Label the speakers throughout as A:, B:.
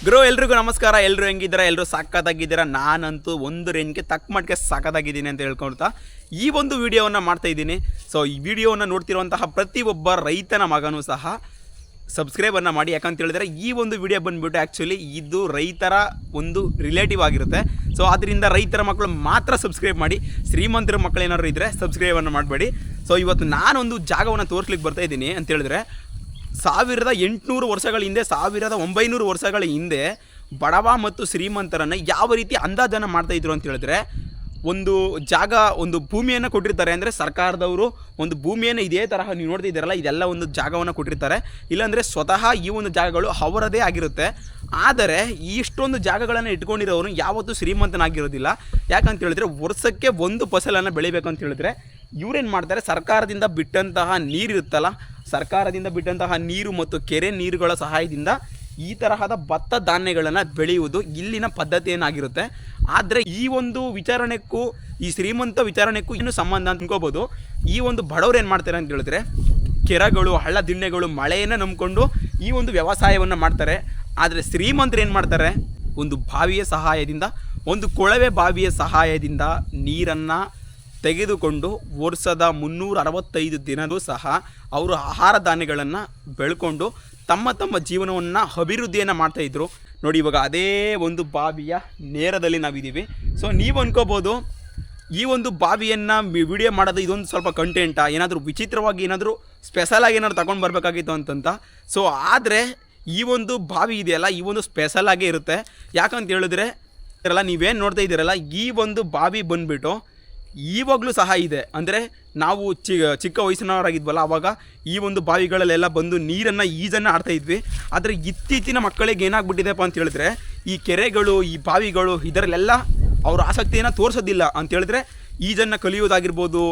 A: ಗುರು ಎಲ್ರಿಗೂ ನಮಸ್ಕಾರ. ಎಲ್ಲರೂ ಹೆಂಗಿದ್ದೀರಾ? ಎಲ್ಲರೂ ಸಕ್ಕತ್ತಾಗಿದ್ದೀರಾ? ನಾನಂತೂ ಒಂದು ರೇಂಜ್ಗೆ ತಕ್ಕ ಮಟ್ಟಿಗೆ ಸಕ್ಕತ್ತಾಗಿದ್ದೀನಿ ಅಂತ ಹೇಳ್ಕೊಳ್ತಾ ಈ ಒಂದು ವಿಡಿಯೋವನ್ನು ಮಾಡ್ತಾ ಇದ್ದೀನಿ. ಸೊ ಈ ವಿಡಿಯೋವನ್ನು ನೋಡ್ತಿರುವಂತಹ ಪ್ರತಿಯೊಬ್ಬ ರೈತನ ಮಗನೂ ಸಹ ಸಬ್ಸ್ಕ್ರೈಬನ್ನು ಮಾಡಿ. ಯಾಕಂತ ಹೇಳಿದ್ರೆ ಈ ಒಂದು ವಿಡಿಯೋ ಬಂದುಬಿಟ್ಟು ಆ್ಯಕ್ಚುಲಿ ಇದು ರೈತರ ಒಂದು ರಿಲೇಟಿವ್ ಆಗಿರುತ್ತೆ. ಸೊ ಅದರಿಂದ ರೈತರ ಮಕ್ಕಳು ಮಾತ್ರ ಸಬ್ಸ್ಕ್ರೈಬ್ ಮಾಡಿ. ಶ್ರೀಮಂತರ ಮಕ್ಕಳು ಏನಾದ್ರು ಇದ್ದರೆ ಸಬ್ಸ್ಕ್ರೈಬನ್ನು ಮಾಡಬೇಡಿ. ಸೊ ಇವತ್ತು ನಾನೊಂದು ಜಾಗವನ್ನು ತೋರಿಸ್ಲಿಕ್ಕೆ ಬರ್ತಾ ಇದ್ದೀನಿ ಅಂತ ಹೇಳಿದ್ರೆ 1800 ವರ್ಷಗಳ ಹಿಂದೆ, 1900 ವರ್ಷಗಳ ಹಿಂದೆ ಬಡವ ಮತ್ತು ಶ್ರೀಮಂತರನ್ನು ಯಾವ ರೀತಿ ಅಂದಾಜನ್ನು ಮಾಡ್ತಾಯಿದ್ರು ಅಂತ ಹೇಳಿದ್ರೆ, ಒಂದು ಜಾಗ, ಒಂದು ಭೂಮಿಯನ್ನು ಕೊಟ್ಟಿರ್ತಾರೆ. ಅಂದರೆ ಸರ್ಕಾರದವರು ಒಂದು ಭೂಮಿಯನ್ನು ಇದೇ ತರಹ ನೀವು ನೋಡ್ತಿದ್ದೀರಲ್ಲ, ಇದೆಲ್ಲ ಒಂದು ಜಾಗವನ್ನು ಕೊಟ್ಟಿರ್ತಾರೆ. ಇಲ್ಲಾಂದರೆ ಸ್ವತಃ ಈ ಒಂದು ಜಾಗಗಳು ಅವರದೇ ಆಗಿರುತ್ತೆ. ಆದರೆ ಇಷ್ಟೊಂದು ಜಾಗಗಳನ್ನು ಇಟ್ಕೊಂಡಿರೋರು ಯಾವತ್ತೂ ಶ್ರೀಮಂತನಾಗಿರೋದಿಲ್ಲ. ಯಾಕಂತ ಹೇಳಿದ್ರೆ ವರ್ಷಕ್ಕೆ ಒಂದು ಫಸಲನ್ನು ಬೆಳಿಬೇಕಂತ ಹೇಳಿದ್ರೆ ಇವರೇನು ಮಾಡ್ತಾರೆ, ಸರ್ಕಾರದಿಂದ ಬಿಟ್ಟಂತಹ ನೀರಿರುತ್ತಲ್ಲ, ಸರ್ಕಾರದಿಂದ ಬಿಟ್ಟಂತಹ ನೀರು ಮತ್ತು ಕೆರೆ ನೀರುಗಳ ಸಹಾಯದಿಂದ ಈ ತರಹದ ಭತ್ತ ಧಾನ್ಯಗಳನ್ನು ಬೆಳೆಯುವುದು ಇಲ್ಲಿನ ಪದ್ಧತಿ ಏನಾಗಿರುತ್ತೆ. ಆದರೆ ಈ ಒಂದು ವಿಚಾರಣೆಗೂ ಈ ಶ್ರೀಮಂತ ವಿಚಾರಣೆಗೂ ಇನ್ನೂ ಸಂಬಂಧ ಅಂತ ಅನ್ಕೋಬೋದು. ಈ ಒಂದು ಬಡವರು ಏನು ಮಾಡ್ತಾರೆ ಅಂತ ಹೇಳಿದ್ರೆ, ಕೆರೆಗಳು, ಹಳ್ಳ ದಿಣ್ಣೆಗಳು, ಮಳೆಯನ್ನು ನಂಬಿಕೊಂಡು ಈ ಒಂದು ವ್ಯವಸಾಯವನ್ನು ಮಾಡ್ತಾರೆ. ಆದರೆ ಶ್ರೀಮಂತರು ಏನು ಮಾಡ್ತಾರೆ, ಒಂದು ಬಾವಿಯ ಸಹಾಯದಿಂದ, ಒಂದು ಕೊಳವೆ ಬಾವಿಯ ಸಹಾಯದಿಂದ ನೀರನ್ನು ತೆಗೆದುಕೊಂಡು ವರ್ಷದ 365 ದಿನವೂ ಸಹ ಅವರು ಆಹಾರ ಧಾನ್ಯಗಳನ್ನು ಬೆಳ್ಕೊಂಡು ತಮ್ಮ ಜೀವನವನ್ನು ಅಭಿವೃದ್ಧಿಯನ್ನು ಮಾಡ್ತಾಯಿದ್ರು. ನೋಡಿ, ಇವಾಗ ಅದೇ ಒಂದು ಬಾವಿಯ ನೇರದಲ್ಲಿ ನಾವಿದ್ದೀವಿ. ಸೊ ನೀವು ಅನ್ಕೋಬೋದು, ಈ ಒಂದು ಬಾವಿಯನ್ನು ವಿಡಿಯೋ ಮಾಡೋದು ಇದೊಂದು ಸ್ವಲ್ಪ ಕಂಟೆಂಟಾ, ಏನಾದರೂ ವಿಚಿತ್ರವಾಗಿ ಏನಾದರೂ ಸ್ಪೆಷಲಾಗಿ ಏನಾದರೂ ತಗೊಂಡು ಬರಬೇಕಾಗಿತ್ತು ಅಂತಂತ. ಸೊ ಆದರೆ ಈ ಒಂದು ಬಾವಿ ಇದೆಯಲ್ಲ, ಈ ಒಂದು ಸ್ಪೆಷಲಾಗೇ ಇರುತ್ತೆ. ಯಾಕಂತ ಹೇಳಿದ್ರೆ ನೀವೇನು ನೋಡ್ತಾ ಇದ್ದೀರಲ್ಲ, ಈ ಒಂದು ಬಾವಿ ಬಂದುಬಿಟ್ಟು ಈವಾಗಲೂ ಸಹ ಇದೆ. ಅಂದರೆ ನಾವು ಚಿಕ್ಕ ವಯಸ್ಸಿನವರಾಗಿದ್ವಲ್ಲ, ಆವಾಗ ಈ ಒಂದು ಬಾವಿಗಳಲ್ಲೆಲ್ಲ ಬಂದು ನೀರನ್ನು ಈಜನ್ನು ಆಡ್ತಾಯಿದ್ವಿ. ಆದರೆ ಇತ್ತೀಚಿನ ಮಕ್ಕಳಿಗೆ ಏನಾಗ್ಬಿಟ್ಟಿದೆಪ್ಪ ಅಂತ ಹೇಳಿದ್ರೆ, ಈ ಕೆರೆಗಳು, ಈ ಬಾವಿಗಳು ಇದರಲ್ಲೆಲ್ಲ ಅವ್ರ ಆಸಕ್ತಿಯನ್ನು ತೋರಿಸೋದಿಲ್ಲ. ಅಂತ ಹೇಳಿದ್ರೆ ಈಜನ್ನು ಕಲಿಯೋದಾಗಿರ್ಬೋದು,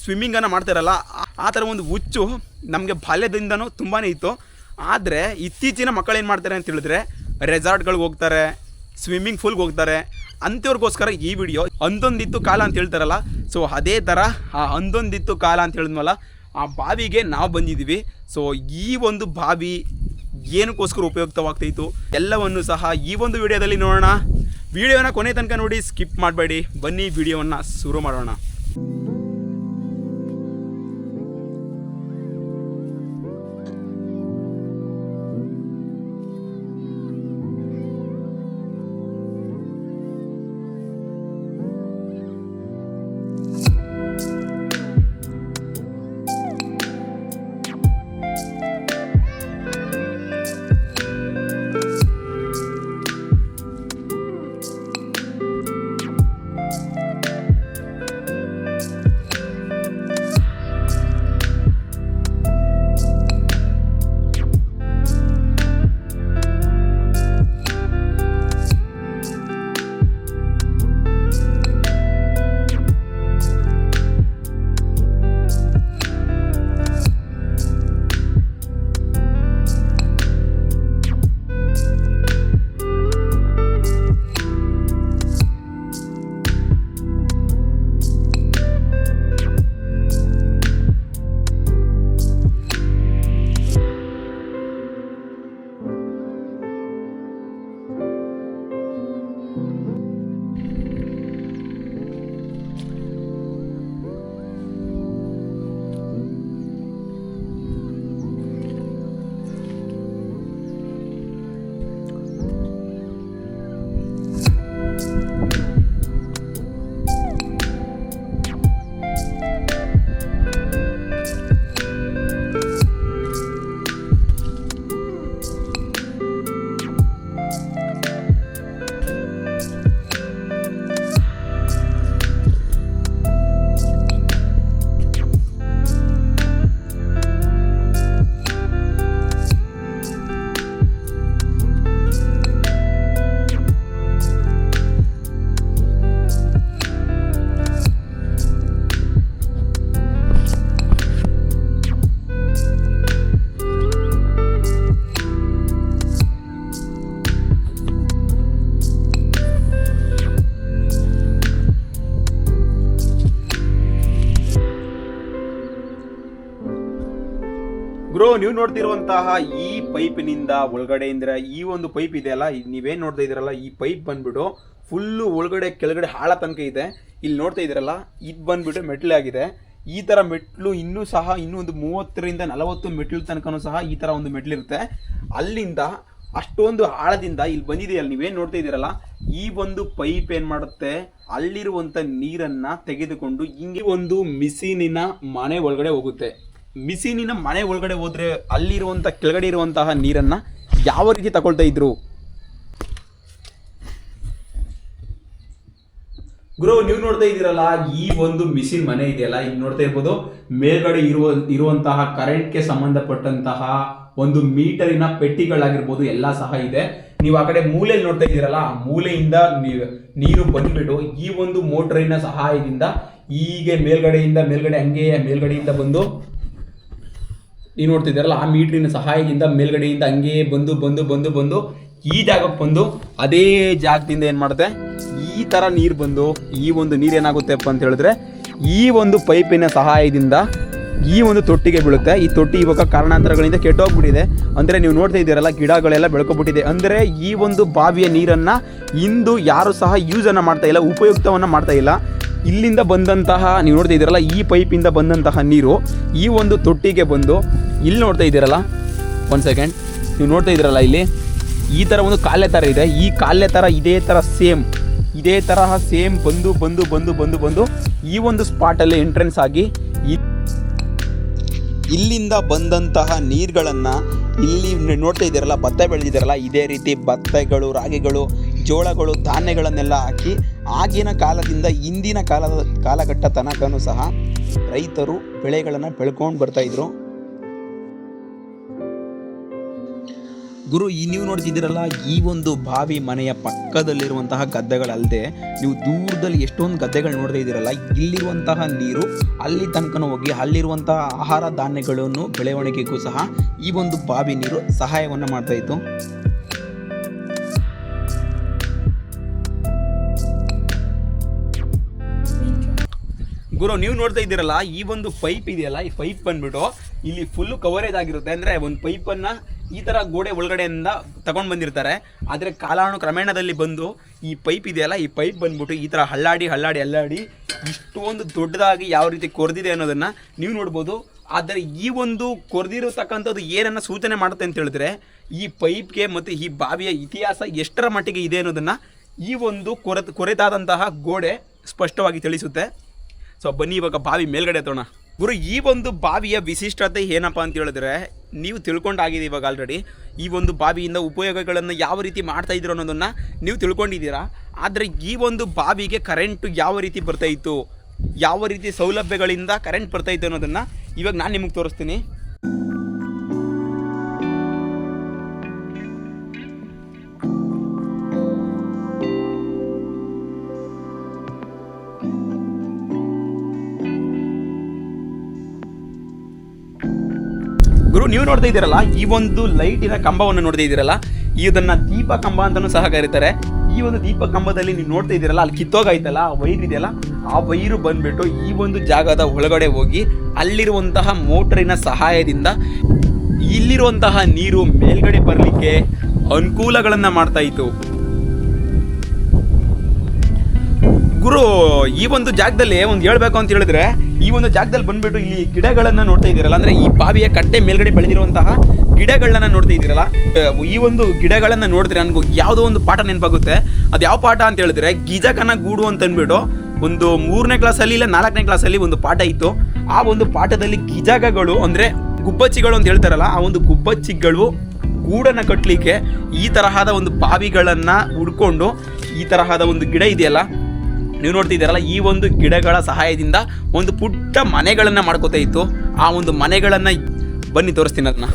A: ಸ್ವಿಮ್ಮಿಂಗನ್ನು ಮಾಡ್ತಾರಲ್ಲ, ಆ ಥರ ಒಂದು ಹುಚ್ಚು ನಮಗೆ ಬಾಲ್ಯದಿಂದನೂ ತುಂಬಾ ಇತ್ತು. ಆದರೆ ಇತ್ತೀಚಿನ ಮಕ್ಕಳೇನು ಮಾಡ್ತಾರೆ ಅಂತ ಹೇಳಿದ್ರೆ, ರೆಸಾರ್ಟ್ಗಳಿಗೆ ಹೋಗ್ತಾರೆ, ಸ್ವಿಮ್ಮಿಂಗ್ ಪೂಲ್ಗೆ ಹೋಗ್ತಾರೆ. ಅಂಥವ್ರಿಗೋಸ್ಕರ ಈ ವಿಡಿಯೋ. ಅಂದೊಂದಿತ್ತು ಕಾಲ ಅಂತ ಹೇಳ್ತಾರಲ್ಲ, ಸೊ ಅದೇ ಥರ ಆ ಅಂದೊಂದಿತ್ತು ಕಾಲ ಅಂತ ಹೇಳಿದ್ವಲ್ಲ, ಆ ಬಾವಿಗೆ ನಾವು ಬಂದಿದ್ದೀವಿ. ಸೊ ಈ ಒಂದು ಬಾವಿ ಏನಕ್ಕೋಸ್ಕರ ಉಪಯುಕ್ತವಾಗ್ತಾಯಿತ್ತು ಎಲ್ಲವನ್ನು ಸಹ ಈ ಒಂದು ವಿಡಿಯೋದಲ್ಲಿ ನೋಡೋಣ. ವಿಡಿಯೋನ ಕೊನೆ ತನಕ ನೋಡಿ, ಸ್ಕಿಪ್ ಮಾಡಬೇಡಿ. ಬನ್ನಿ ವಿಡಿಯೋವನ್ನು ಶುರು ಮಾಡೋಣ. ಬ್ರೋ, ನೀವು ನೋಡ್ತಿರುವಂತಹ ಈ ಪೈಪಿನಿಂದ ಒಳಗಡೆಯಿಂದ ಈ ಒಂದು ಪೈಪ್ ಇದೆಯಲ್ಲ, ನೀವೇನು ನೋಡ್ತಾ ಇದ್ದೀರಲ್ಲ, ಈ ಪೈಪ್ ಬಂದ್ಬಿಟ್ಟು ಫುಲ್ಲು ಒಳಗಡೆ ಕೆಳಗಡೆ ಹಾಳ ತನಕ ಇದೆ. ಇಲ್ಲಿ ನೋಡ್ತಾ ಇದ್ದೀರಲ್ಲ, ಇದು ಬಂದ್ಬಿಟ್ಟು ಮೆಟ್ಲಾಗಿದೆ. ಈ ಥರ ಮೆಟ್ಲು ಇನ್ನೂ ಒಂದು 30ರಿಂದ 40 ಮೆಟ್ಲು ತನಕನೂ ಸಹ ಈ ಥರ ಒಂದು ಮೆಟ್ಲಿರುತ್ತೆ. ಅಲ್ಲಿಂದ ಅಷ್ಟೊಂದು ಆಳದಿಂದ ಇಲ್ಲಿ ಬಂದಿದೆಯಲ್ಲ, ನೀವೇನು ನೋಡ್ತಾ ಇದ್ದೀರಲ್ಲ, ಈ ಒಂದು ಪೈಪ್ ಏನು ಮಾಡುತ್ತೆ, ಅಲ್ಲಿರುವಂಥ ನೀರನ್ನು ತೆಗೆದುಕೊಂಡು ಹಿಂಗೆ ಒಂದು ಮಿಷಿನಿನ ಮನೆ ಒಳಗಡೆ ಹೋಗುತ್ತೆ. ಮಿಷಿನಿನ ಮನೆ ಒಳಗಡೆ ಹೋದರೆ ಅಲ್ಲಿರುವಂಥ ಕೆಳಗಡೆ ಇರುವಂತಹ ನೀರನ್ನು ಯಾವ ರೀತಿ ತಗೊಳ್ತಾ ಇದ್ರು ಗುರು? ನೀವು ನೋಡ್ತಾ ಇದ್ದೀರಲ್ಲ, ಈ ಒಂದು ಮಿಷಿನ್ ಮನೆ ಇದೆಯಲ್ಲ, ಈಗ ನೋಡ್ತಾ ಇರ್ಬೋದು, ಮೇಲ್ಗಡೆ ಇರುವಂತಹ ಕರೆಂಟ್ಗೆ ಸಂಬಂಧಪಟ್ಟಂತಹ ಒಂದು ಮೀಟರಿನ ಪೆಟ್ಟಿಗಳಾಗಿರ್ಬೋದು ಎಲ್ಲ ಸಹ ಇದೆ. ನೀವು ಆ ಕಡೆ ಮೂಲೆಯಲ್ಲಿ ನೋಡ್ತಾ ಇದ್ದೀರಲ್ಲ, ಆ ಮೂಲೆಯಿಂದ ನೀರು ಬಂದ್ಬಿಟ್ಟು ಈ ಒಂದು ಮೋಟರಿನ ಸಹಾಯದಿಂದ ಹೀಗೆ ಮೇಲ್ಗಡೆ ಹಂಗೆ ಮೇಲ್ಗಡೆಯಿಂದ ಬಂದು, ನೀವು ನೋಡ್ತಿದ್ದೀರಲ್ಲ, ಆ ಮೀಟರಿನ ಸಹಾಯದಿಂದ ಮೇಲ್ಗಡೆಯಿಂದ ಹಂಗೆ ಬಂದು ಈ ಜಾಗಕ್ಕೆ ಬಂದು ಅದೇ ಜಾಗದಿಂದ ಏನು ಮಾಡುತ್ತೆ, ಈ ಥರ ನೀರು ಬಂದು ಈ ಒಂದು ನೀರು ಏನಾಗುತ್ತೆಪ್ಪ ಅಂತ ಹೇಳಿದ್ರೆ, ಈ ಒಂದು ಪೈಪಿನ ಸಹಾಯದಿಂದ ಈ ಒಂದು ತೊಟ್ಟಿಗೆ ಬೀಳುತ್ತೆ. ಈ ತೊಟ್ಟಿ ಇವಾಗ ಕಾರಣಾಂತರಗಳಿಂದ ಕೆಟ್ಟೋಗ್ಬಿಟ್ಟಿದೆ. ಅಂದರೆ ನೀವು ನೋಡ್ತಾ ಇದ್ದೀರಲ್ಲ, ಗಿಡಗಳೆಲ್ಲ ಬೆಳ್ಕೊಬಿಟ್ಟಿದೆ. ಅಂದರೆ ಈ ಒಂದು ಬಾವಿಯ ನೀರನ್ನು ಇಂದು ಯಾರು ಸಹ ಯೂಸನ್ನು ಮಾಡ್ತಾ ಇಲ್ಲ, ಉಪಯುಕ್ತವನ್ನು ಮಾಡ್ತಾ ಇಲ್ಲ. ಇಲ್ಲಿಂದ ಬಂದಂತಹ, ನೀವು ನೋಡ್ತಾ ಇದ್ದೀರಲ್ಲ, ಈ ಪೈಪಿಂದ ಬಂದಂತಹ ನೀರು ಈ ಒಂದು ತೊಟ್ಟಿಗೆ ಬಂದು, ಇಲ್ಲಿ ನೋಡ್ತಾ ಇದ್ದೀರಲ್ಲ, ಒಂದು ಸೆಕೆಂಡ್, ನೀವು ನೋಡ್ತಾ ಇದ್ದೀರಲ್ಲ, ಇಲ್ಲಿ ಈ ಥರ ಒಂದು ಕಾಲೆ ಥರ ಇದೆ. ಈ ಕಾಲೆ ಥರ ಇದೇ ತರಹ ಸೇಮ್ ಬಂದು ಈ ಒಂದು ಸ್ಪಾಟಲ್ಲಿ ಎಂಟ್ರೆನ್ಸ್ ಆಗಿ ಇಲ್ಲಿಂದ ಬಂದಂತಹ ನೀರುಗಳನ್ನು ಇಲ್ಲಿ ನೋಡ್ತಾ ಇದ್ದೀರಲ್ಲ, ಭತ್ತ ಬೆಳೆದಿದ್ದಾರಲ್ಲ, ಇದೇ ರೀತಿ ಭತ್ತಗಳು, ರಾಗಿಗಳು, ಜೋಳಗಳು, ಧಾನ್ಯಗಳನ್ನೆಲ್ಲ ಹಾಕಿ ಆಗಿನ ಕಾಲದಿಂದ ಇಂದಿನ ಕಾಲಘಟ್ಟ ತನಕನೂ ಸಹ ರೈತರು ಬೆಳೆಗಳನ್ನು ಬೆಳ್ಕೊಂಡು ಬರ್ತಾಯಿದ್ರು. ಗುರು, ನೀವು ನೋಡ್ತಿದ್ದೀರಲ್ಲ, ಈ ಒಂದು ಬಾವಿ ಮನೆಯ ಪಕ್ಕದಲ್ಲಿರುವಂತಹ ಗದ್ದೆಗಳಲ್ಲದೆ ನೀವು ದೂರದಲ್ಲಿ ಎಷ್ಟೊಂದು ಗದ್ದೆಗಳು ನೋಡ್ತಾ ಇದ್ದೀರಲ್ಲ, ಇಲ್ಲಿರುವಂತಹ ನೀರು ಅಲ್ಲಿ ತನಕನೂ ಹೋಗಿ ಅಲ್ಲಿರುವಂತಹ ಆಹಾರ ಧಾನ್ಯಗಳನ್ನು ಬೆಳವಣಿಗೆಗೂ ಸಹ ಈ ಒಂದು ಬಾವಿ ನೀರು ಸಹಾಯವನ್ನು ಮಾಡ್ತಾ ಇತ್ತು. ಗುರು, ನೀವು ನೋಡ್ತಾ ಇದ್ದೀರಲ್ಲ, ಈ ಒಂದು ಪೈಪ್ ಇದೆಯಲ್ಲ, ಈ ಪೈಪ್ ಬಂದ್ಬಿಟ್ಟು ಇಲ್ಲಿ ಫುಲ್ಲು ಕವರೇಜ್ ಆಗಿರುತ್ತೆ. ಅಂದರೆ ಒಂದು ಪೈಪನ್ನು ಈ ಥರ ಗೋಡೆ ಒಳಗಡೆಯಿಂದ ತಗೊಂಡು ಬಂದಿರ್ತಾರೆ. ಆದರೆ ಕಾಲಾನುಕ್ರಮೇಣದಲ್ಲಿ ಬಂದು ಈ ಪೈಪ್ ಇದೆಯಲ್ಲ, ಈ ಪೈಪ್ ಬಂದ್ಬಿಟ್ಟು ಈ ಥರ ಹಳ್ಳಾಡಿ ಇಷ್ಟೊಂದು ದೊಡ್ಡದಾಗಿ ಯಾವ ರೀತಿ ಕೊರೆದಿದೆ ಅನ್ನೋದನ್ನು ನೀವು ನೋಡ್ಬೋದು. ಆದರೆ ಈ ಒಂದು ಕೊರೆದಿರತಕ್ಕಂಥದ್ದು ಏನನ್ನು ಸೂಚನೆ ಮಾಡುತ್ತೆ ಅಂತ ಹೇಳಿದ್ರೆ, ಈ ಪೈಪ್ಗೆ ಮತ್ತು ಈ ಬಾವಿಯ ಇತಿಹಾಸ ಎಷ್ಟರ ಮಟ್ಟಿಗೆ ಇದೆ ಅನ್ನೋದನ್ನು ಈ ಒಂದು ಕೊರೆತಾದಂತಹ ಗೋಡೆ ಸ್ಪಷ್ಟವಾಗಿ ತಿಳಿಸುತ್ತೆ. ಸೊ ಬನ್ನಿ ಇವಾಗ ಬಾವಿ ಮೇಲ್ಗಡೆ ಎತ್ತೋಣ. ಗುರು, ಈ ಒಂದು ಬಾವಿಯ ವಿಶಿಷ್ಟತೆ ಏನಪ್ಪ ಅಂತ ಹೇಳಿದ್ರೆ, ನೀವು ತಿಳ್ಕೊಂಡಾಗಿದೆ ಇವಾಗ ಆಲ್ರೆಡಿ. ಈ ಒಂದು ಬಾವಿಯಿಂದ ಉಪಯೋಗಗಳನ್ನು ಯಾವ ರೀತಿ ಮಾಡ್ತಾ ಇದ್ರು ಅನ್ನೋದನ್ನು ನೀವು ತಿಳ್ಕೊಂಡಿದ್ದೀರಾ. ಆದರೆ ಈ ಒಂದು ಬಾವಿಗೆ ಕರೆಂಟು ಯಾವ ರೀತಿ ಬರ್ತಾಯಿತ್ತು, ಯಾವ ರೀತಿ ಸೌಲಭ್ಯಗಳಿಂದ ಕರೆಂಟ್ ಬರ್ತಾಯಿತ್ತು ಅನ್ನೋದನ್ನು ಇವಾಗ ನಾನು ನಿಮಗೆ ತೋರಿಸ್ತೀನಿ. ಗುರು, ನೀವು ನೋಡ್ತಾ ಇದ್ದೀರಲ್ಲ, ಈ ಒಂದು ಲೈಟಿನ ಕಂಬವನ್ನು ನೋಡ್ತಾ ಇದ್ದೀರಲ್ಲ, ಇದನ್ನ ದೀಪ ಕಂಬ ಅಂತಲೂ ಸಹ ಕರೀತಾರೆ. ಈ ಒಂದು ದೀಪ ಕಂಬದಲ್ಲಿ ನೀವು ನೋಡ್ತಾ ಇದ್ದೀರಲ್ಲ, ಅಲ್ಲಿ ಕಿತ್ತೋಗೈತಲ್ಲ ಆ ವೈರ್ ಇದೆಯಲ್ಲ, ಆ ವೈರು ಬಂದ್ಬಿಟ್ಟು ಈ ಒಂದು ಜಾಗದ ಒಳಗಡೆ ಹೋಗಿ ಅಲ್ಲಿರುವಂತಹ ಮೋಟರಿನ ಸಹಾಯದಿಂದ ಇಲ್ಲಿರುವಂತಹ ನೀರು ಮೇಲ್ಗಡೆ ಬರಲಿಕ್ಕೆ ಅನುಕೂಲಗಳನ್ನು ಮಾಡ್ತಾ ಇತ್ತು. ಗುರು, ಈ ಒಂದು ಜಾಗದಲ್ಲಿ ಒಂದು ಹೇಳ್ಬೇಕು ಅಂತ ಹೇಳಿದ್ರೆ, ಈ ಒಂದು ಜಾಗದಲ್ಲಿ ಬಂದ್ಬಿಟ್ಟು ಇಲ್ಲಿ ಗಿಡಗಳನ್ನು ನೋಡ್ತಾ ಇದ್ದೀರಲ್ಲ, ಅಂದರೆ ಈ ಬಾವಿಯ ಕಟ್ಟೆ ಮೇಲ್ಗಡೆ ಬೆಳೆದಿರುವಂತಹ ಗಿಡಗಳನ್ನ ನೋಡ್ತಾ ಇದ್ದೀರಲ್ಲ, ಈ ಒಂದು ಗಿಡಗಳನ್ನು ನೋಡಿದ್ರೆ ನನಗೂ ಯಾವುದೋ ಒಂದು ಪಾಠ ನೆನಪಾಗುತ್ತೆ. ಅದು ಯಾವ ಪಾಠ ಅಂತ ಹೇಳಿದ್ರೆ, ಗಿಜಕನ ಗೂಡು ಅಂತ ಅಂದ್ಬಿಟ್ಟು ಒಂದು 3ನೇ ಕ್ಲಾಸಲ್ಲಿ ಇಲ್ಲ 4ನೇ ಕ್ಲಾಸಲ್ಲಿ ಒಂದು ಪಾಠ ಇತ್ತು. ಆ ಒಂದು ಪಾಠದಲ್ಲಿ ಗಿಜಕಗಳು ಅಂದರೆ ಗುಬ್ಬಚ್ಚಿಗಳು ಅಂತ ಹೇಳ್ತಾರಲ್ಲ, ಆ ಒಂದು ಗುಬ್ಬಚ್ಚಿಗಳು ಗೂಡನ್ನು ಕಟ್ಟಲಿಕ್ಕೆ ಈ ತರಹದ ಒಂದು ಬಾವಿಗಳನ್ನು ಹುಡ್ಕೊಂಡು ಈ ತರಹದ ಒಂದು ಗಿಡ ಇದೆಯಲ್ಲ, ನೀವು ನೋಡ್ತಿದ್ದೀರಲ್ಲ, ಈ ಒಂದು ಗಿಡಗಳ ಸಹಾಯದಿಂದ ಒಂದು ಪುಟ್ಟ ಮನೆಗಳನ್ನು ಮಾಡ್ಕೋತಾ ಇತ್ತು. ಆ ಒಂದು ಮನೆಗಳನ್ನು ಬನ್ನಿ ತೋರಿಸ್ತೀನಿ ಅದನ್ನ.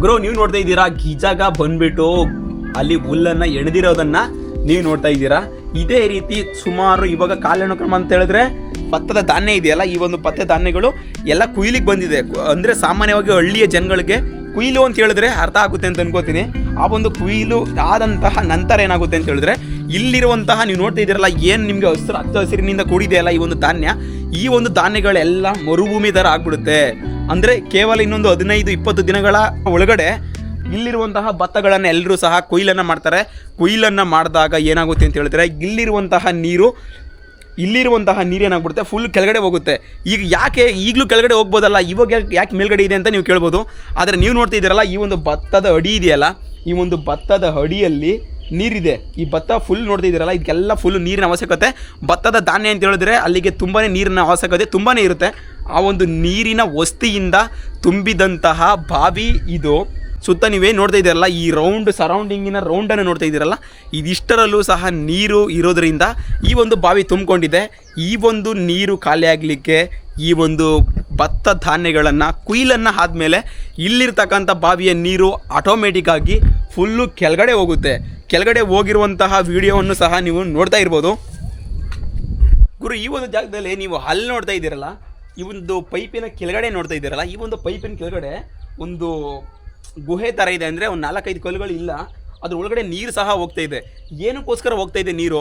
A: ಗುರು, ನೀವು ನೋಡ್ತಾ ಇದ್ದೀರಾ, ಗಿಜಗ ಬಂದ್ಬಿಟ್ಟು ಅಲ್ಲಿ ಹುಲ್ಲನ್ನು ಎಣದಿರೋದನ್ನ ನೀವು ನೋಡ್ತಾ ಇದ್ದೀರಾ. ಇದೇ ರೀತಿ ಸುಮಾರು ಇವಾಗ ಕಾಲಾನುಕ್ರಮ ಅಂತ ಹೇಳಿದ್ರೆ ಭತ್ತದ ಧಾನ್ಯ ಇದೆಯಲ್ಲ, ಈ ಒಂದು ಭತ್ತದ ಧಾನ್ಯಗಳು ಎಲ್ಲ ಕುಯ್ಲಿಕ್ಕೆ ಬಂದಿದೆ. ಅಂದರೆ ಸಾಮಾನ್ಯವಾಗಿ ಹಳ್ಳಿಯ ಜನಗಳಿಗೆ ಕುಯ್ಲು ಅಂತ ಹೇಳಿದ್ರೆ ಅರ್ಥ ಆಗುತ್ತೆ ಅಂತ ಅನ್ಕೋತೀನಿ. ಆ ಒಂದು ಕುಯ್ಲು ಆದಂತಹ ನಂತರ ಏನಾಗುತ್ತೆ ಅಂತ ಹೇಳಿದ್ರೆ, ಇಲ್ಲಿರುವಂತಹ ನೀವು ನೋಡ್ತಾ ಇದ್ದೀರಲ್ಲ, ಏನು ನಿಮಗೆ ಹಚ್ಚ ಹಸಿರಿನಿಂದ ಕೂಡಿದೆಯಲ್ಲ ಈ ಒಂದು ಧಾನ್ಯ, ಈ ಒಂದು ಧಾನ್ಯಗಳೆಲ್ಲ ಮರುಭೂಮಿ ಥರ ಆಗ್ಬಿಡುತ್ತೆ. ಅಂದರೆ ಕೇವಲ ಇನ್ನೊಂದು 15-20 ದಿನಗಳ ಒಳಗಡೆ ಇಲ್ಲಿರುವಂತಹ ಭತ್ತಗಳನ್ನು ಎಲ್ಲರೂ ಸಹ ಕೊಯ್ಲನ್ನು ಮಾಡ್ತಾರೆ. ಕೊಯ್ಲನ್ನು ಮಾಡಿದಾಗ ಏನಾಗುತ್ತೆ ಅಂತ ಹೇಳಿದ್ರೆ ಇಲ್ಲಿರುವಂತಹ ನೀರು ಏನಾಗ್ಬಿಡುತ್ತೆ, ಫುಲ್ ಕೆಳಗಡೆ ಹೋಗುತ್ತೆ. ಈಗ ಯಾಕೆ ಈಗಲೂ ಕೆಳಗಡೆ ಹೋಗ್ಬೋದಲ್ಲ, ಇವಾಗ ಯಾಕೆ ಮೇಲ್ಗಡೆ ಇದೆ ಅಂತ ನೀವು ಕೇಳ್ಬೋದು. ಆದರೆ ನೀವು ನೋಡ್ತಾ ಇದ್ದೀರಲ್ಲ, ಈ ಒಂದು ಭತ್ತದ ಅಡಿ ಇದೆಯಲ್ಲ, ಈ ಒಂದು ಭತ್ತದ ಅಡಿಯಲ್ಲಿ ನೀರಿದೆ. ಈ ಭತ್ತ ಫುಲ್ ನೋಡ್ತಾ ಇದ್ದೀರಲ್ಲ, ಇದಕ್ಕೆಲ್ಲ ಫುಲ್ ನೀರಿನ ಅವಶ್ಯಕತೆ. ಭತ್ತದ ಧಾನ್ಯ ಅಂತ ಹೇಳಿದ್ರೆ ಅಲ್ಲಿಗೆ ತುಂಬಾ ನೀರಿನ ಅವಶ್ಯಕತೆ ತುಂಬಾ ಇರುತ್ತೆ. ಆ ಒಂದು ನೀರಿನ ವಸ್ತಿಯಿಂದ ತುಂಬಿದಂತಹ ಬಾವಿ ಇದು. ಸುತ್ತ ನೀವೇ ನೋಡ್ತಾ ಇದ್ದೀರಲ್ಲ, ಈ ಸರೌಂಡಿಂಗಿನ ರೌಂಡನ್ನು ನೋಡ್ತಾ ಇದ್ದೀರಲ್ಲ, ಇದಿಷ್ಟರಲ್ಲೂ ಸಹ ನೀರು ಇರೋದರಿಂದ ಈ ಒಂದು ಬಾವಿ ತುಂಬಿಕೊಂಡಿದೆ. ಈ ಒಂದು ನೀರು ಖಾಲಿ ಆಗಲಿಕ್ಕೆ ಈ ಒಂದು ಭತ್ತ ಧಾನ್ಯಗಳನ್ನು ಕೊಯ್ಲನ್ನು ಆದಮೇಲೆ ಇಲ್ಲಿರ್ತಕ್ಕಂಥ ಬಾವಿಯ ನೀರು ಆಟೋಮೆಟಿಕ್ಕಾಗಿ ಫುಲ್ಲು ಕೆಳಗಡೆ ಹೋಗುತ್ತೆ. ಕೆಳಗಡೆ ಹೋಗಿರುವಂತಹ ವಿಡಿಯೋವನ್ನು ಸಹ ನೀವು ನೋಡ್ತಾ ಇರ್ಬೋದು. ಗುರು, ಈ ಒಂದು ಜಾಗದಲ್ಲಿ ನೀವು ಅಲ್ಲಿ ನೋಡ್ತಾ ಇದ್ದೀರಲ್ಲ, ಈ ಒಂದು ಪೈಪಿನ ಕೆಳಗಡೆ ನೋಡ್ತಾ ಇದ್ದೀರಲ್ಲ, ಈ ಒಂದು ಪೈಪಿನ ಕೆಳಗಡೆ ಒಂದು ಗುಹೆ ಥರ ಇದೆ. ಅಂದರೆ ಒಂದು 4-5 ಕಲ್ಲುಗಳು ಇಲ್ಲ, ಅದ್ರ ಒಳಗಡೆ ನೀರು ಸಹ ಹೋಗ್ತಾ ಇದೆ. ಏನಕ್ಕೋಸ್ಕರ ಹೋಗ್ತಾ ಇದೆ ನೀರು?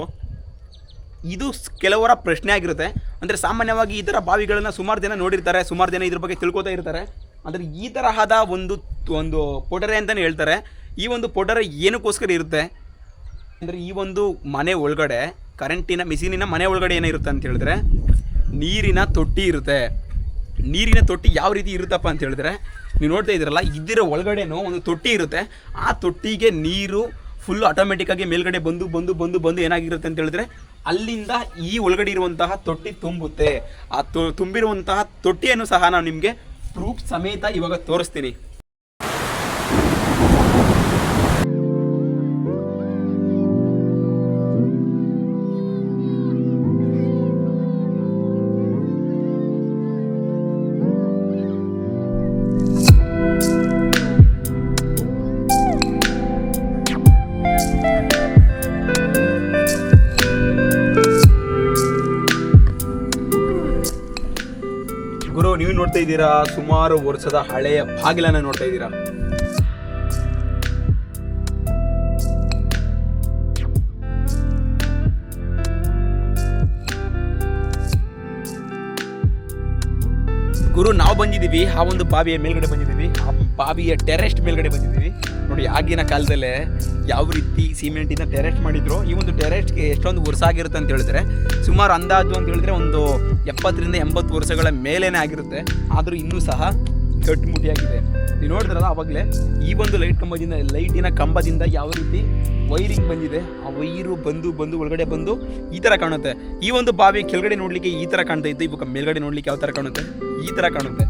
A: ಇದು ಕೆಲವರ ಪ್ರಶ್ನೆ ಆಗಿರುತ್ತೆ. ಅಂದರೆ ಸಾಮಾನ್ಯವಾಗಿ ಈ ಥರ ಬಾವಿಗಳನ್ನು ಸುಮಾರು ಜನ ನೋಡಿರ್ತಾರೆ, ಸುಮಾರು ಜನ ಇದ್ರ ಬಗ್ಗೆ ತಿಳ್ಕೊತಾ ಇರ್ತಾರೆ. ಅಂದರೆ ಈ ತರಹದ ಒಂದು ಪೊಟರೆ ಅಂತಲೇ ಹೇಳ್ತಾರೆ. ಈ ಒಂದು ಪೊಟರೆ ಏನಕ್ಕೋಸ್ಕರ ಇರುತ್ತೆ ಅಂದರೆ, ಈ ಒಂದು ಮನೆ ಒಳಗಡೆ ಮಿಷಿನಿನ ಮನೆ ಒಳಗಡೆ ಏನಿರುತ್ತೆ ಅಂತ ಹೇಳಿದ್ರೆ ನೀರಿನ ತೊಟ್ಟಿ ಇರುತ್ತೆ. ನೀರಿನ ತೊಟ್ಟಿ ಯಾವ ರೀತಿ ಇರುತ್ತಪ್ಪ ಅಂತ ಹೇಳಿದ್ರೆ, ನೀವು ನೋಡ್ತಾ ಇದ್ದೀರಲ್ಲ, ಇದರ ಒಳಗಡೆನೂ ಒಂದು ತೊಟ್ಟಿ ಇರುತ್ತೆ. ಆ ತೊಟ್ಟಿಗೆ ನೀರು ಫುಲ್ ಆಟೋಮೆಟಿಕ್ಕಾಗಿ ಮೇಲ್ಗಡೆ ಬಂದು ಏನಾಗಿರುತ್ತೆ ಅಂತ ಹೇಳಿದ್ರೆ, ಅಲ್ಲಿಂದ ಈ ಒಳಗಡೆ ಇರುವಂತಹ ತೊಟ್ಟಿ ತುಂಬುತ್ತೆ. ಆ ತುಂಬಿರುವಂತಹ ತೊಟ್ಟಿಯನ್ನು ಸಹ ನಾನು ನಿಮಗೆ ಪ್ರೂಫ್ ಸಮೇತ ಇವಾಗ ತೋರಿಸ್ತೀನಿ. ಗುರು, ನೀವು ನೋಡ್ತಾ ಇದ್ದೀರಾ, ಸುಮಾರು ವರ್ಷದ ಹಳೆಯ ಬಾಗಿಲನ್ನು ನೋಡ್ತಾ ಇದ್ದೀರಾ. ಗುರು, ನಾವು ಬಂದಿದ್ದೀವಿ ಆ ಒಂದು ಬಾವಿಯ ಮೇಲ್ಗಡೆ ಬಂದಿದ್ದೀವಿ. ಆ ಬಾವಿಯ ಟೆರೆಸ್ಟ್ ಮೇಲ್ಗಡೆ ಬಂದಿದ್ದೀವಿ. ನೋಡಿ, ಆಗಿನ ಕಾಲದಲ್ಲೇ ಯಾವ ರೀತಿ ಸಿಮೆಂಟಿಂದ ಟೆರೆಸ್ಟ್ ಮಾಡಿದ್ರು. ಈ ಒಂದು ಟೆರೆಸ್ಟ್ಗೆ ಎಷ್ಟೊಂದು ವರ್ಷ ಆಗಿರುತ್ತೆ ಅಂತ ಹೇಳಿದ್ರೆ, ಸುಮಾರು ಅಂದಾಜು ಅಂತ ಹೇಳಿದ್ರೆ ಒಂದು 70-80 ವರ್ಷಗಳ ಮೇಲೇನೆ ಆಗಿರುತ್ತೆ. ಆದರೂ ಇನ್ನೂ ಸಹ ಗಟ್ಟಿಮುಟ್ಟಿಯಾಗಿದೆ. ನೀವು ನೋಡಿದ್ರಲ್ಲ ಆವಾಗಲೇ, ಈ ಒಂದು ಲೈಟಿನ ಕಂಬದಿಂದ ಯಾವ ರೀತಿ ವೈರಿಂಗ್ ಬಂದಿದೆ. ಆ ವೈರು ಬಂದು ಒಳಗಡೆ ಬಂದು ಈ ಥರ ಕಾಣುತ್ತೆ. ಈ ಒಂದು ಬಾವಿ ಕೆಳಗಡೆ ನೋಡಲಿಕ್ಕೆ ಈ ಥರ ಕಾಣ್ತಾ ಇತ್ತು. ಇವಾಗ ಮೇಲ್ಗಡೆ ನೋಡಲಿಕ್ಕೆ ಯಾವ ಥರ ಕಾಣುತ್ತೆ? ಈ ಥರ ಕಾಣುತ್ತೆ.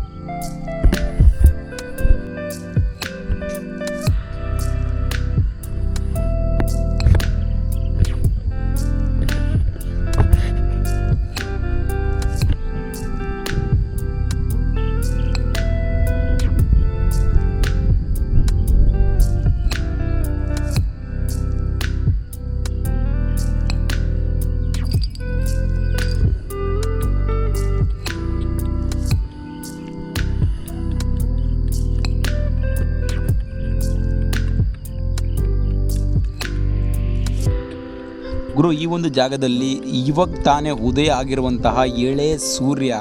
A: ಗುರು, ಈ ಒಂದು ಜಾಗದಲ್ಲಿ ಇವಾಗ ತಾನೇ ಉದಯ ಆಗಿರುವಂತಹ ಎಳೆ ಸೂರ್ಯ,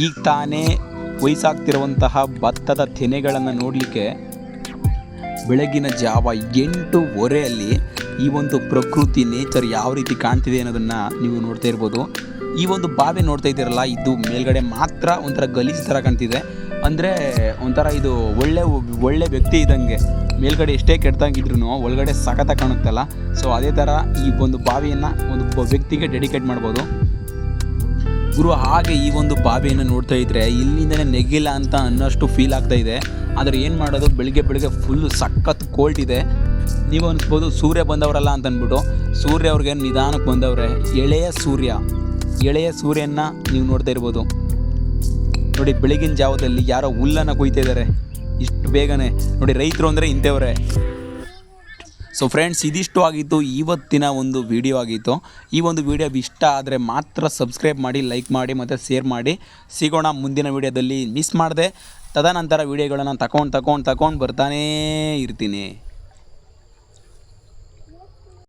A: ಈಗ ತಾನೇ ವಯಸ್ಸಾಗ್ತಿರುವಂತಹ ಭತ್ತದ ತೆನೆಗಳನ್ನು ನೋಡಲಿಕ್ಕೆ ಬೆಳಗಿನ ಜಾವ 8:15 ಈ ಒಂದು ಪ್ರಕೃತಿ ನೇಚರ್ ಯಾವ ರೀತಿ ಕಾಣ್ತಿದೆ ಅನ್ನೋದನ್ನು ನೀವು ನೋಡ್ತಾ ಇರ್ಬೋದು. ಈ ಒಂದು ಬಾವಿ ನೋಡ್ತಾ ಇದ್ದೀರಲ್ಲ, ಇದು ಮೇಲ್ಗಡೆ ಮಾತ್ರ ಒಂಥರ ಗಲೀಜು ಥರ ಕಾಣ್ತಿದೆ. ಅಂದರೆ ಒಂಥರ ಇದು ಒಳ್ಳೆ ವ್ಯಕ್ತಿ ಇದ್ದಂಗೆ, ಮೇಲ್ಗಡೆ ಎಷ್ಟೇ ಕೆಟ್ಟದಾಗಿದ್ರು ಒಳಗಡೆ ಸಖತ್ತಾಗಿ ಕಾಣುತ್ತಲ್ಲ. ಸೊ ಅದೇ ಥರ ಈ ಒಂದು ಬಾವಿಯನ್ನು ಒಂದು ವ್ಯಕ್ತಿಗೆ ಡೆಡಿಕೇಟ್ ಮಾಡ್ಬೋದು. ಗುರು, ಹಾಗೆ ಈ ಒಂದು ಬಾವಿಯನ್ನು ನೋಡ್ತಾ ಇದ್ದರೆ ಇಲ್ಲಿಂದನೇ ನೆಗಿಲ್ಲ ಅಂತ ಅನ್ನೋಷ್ಟು ಫೀಲ್ ಆಗ್ತಾ ಇದೆ. ಆದರೆ ಏನು ಮಾಡೋದು, ಬೆಳಿಗ್ಗೆ ಫುಲ್ಲು ಸಖತ್ ಕೋಲ್ಡ್ ಇದೆ. ನೀವು ಅನಿಸ್ಬೋದು ಸೂರ್ಯ ಬಂದವರಲ್ಲ ಅಂತ ಅಂದ್ಬಿಟ್ಟು. ಸೂರ್ಯ ಅವ್ರಿಗೆ ನಿಧಾನಕ್ಕೆ ಬಂದವ್ರೆ. ಎಳೆಯ ಸೂರ್ಯನ ನೀವು ನೋಡ್ತಾ ಇರ್ಬೋದು. ನೋಡಿ, ಬೆಳಗಿನ ಜಾವದಲ್ಲಿ ಯಾರೋ ಹುಲ್ಲನ್ನು ಕೊಯ್ತಾ ಇದ್ದಾರೆ ಇಷ್ಟು ಬೇಗನೆ. ನೋಡಿ, ರೈತರು ಅಂದರೆ ಇಂಥವ್ರೆ. ಸೊ ಫ್ರೆಂಡ್ಸ್, ಇದಿಷ್ಟು ಆಗಿತ್ತು ಇವತ್ತಿನ ಒಂದು ವಿಡಿಯೋ ಆಗಿತ್ತು. ಈ ಒಂದು ವಿಡಿಯೋ ಇಷ್ಟ ಆದರೆ ಮಾತ್ರ ಸಬ್ಸ್ಕ್ರೈಬ್ ಮಾಡಿ, ಲೈಕ್ ಮಾಡಿ ಮತ್ತು ಶೇರ್ ಮಾಡಿ. ಸಿಗೋಣ ಮುಂದಿನ ವಿಡಿಯೋದಲ್ಲಿ. ಮಿಸ್ ಮಾಡದೆ ತದನಂತರ ವಿಡಿಯೋಗಳನ್ನು ತಗೊಂಡು ಬರ್ತಾನೇ ಇರ್ತೀನಿ.